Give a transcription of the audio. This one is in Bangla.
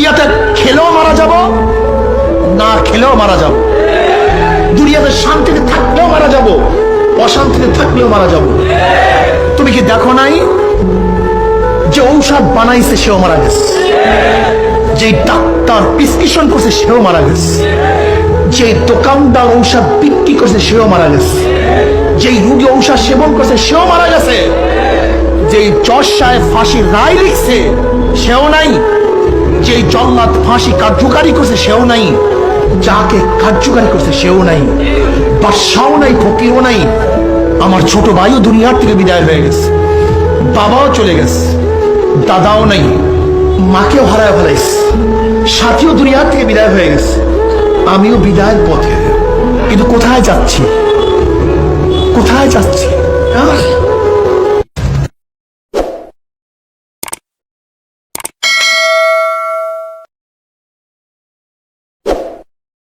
দুনিয়াতে খেলেও মারা যাব, না খেলেও মারা যাব। দুনিয়াতে শান্তিতে থাকলেও মারা যাব, অশান্তিতে থাকলেও মারা যাব। তুমি কি দেখো নাই যে ঔষধ বানাইছে সেও মারা গেছে, যে ডাক্তার প্রেসক্রিপশন করছে সেও মারা গেছে, যে দোকানদার ঔষধ বিক্রি করছে সেও মারা গেছে, যেই রোগী ঔষধ সেবন করছে সেও মারা গেছে, যেই জজ সাহেব ফাঁসির রায় লিখছে সেও নাই, যেই জল্লাদ ফাঁসি কার্যকারী করছে সেও নাই, যাকে কার্যকারী করছে সেও নাই, বাদশাও নাই, ফকিরও নাই। আমার ছোট ভাইও দুনিয়ার থেকে বিদায় হয়ে গেছে, বাবাও চলে গেছে, দাদাও নাই, মাকেও হারায় ফেলাইছে, সাথীও দুনিয়ার থেকে বিদায় হয়ে গেছে, আমিও বিদায়ের পথে। কিন্তু কোথায় যাচ্ছি, কোথায় যাচ্ছি?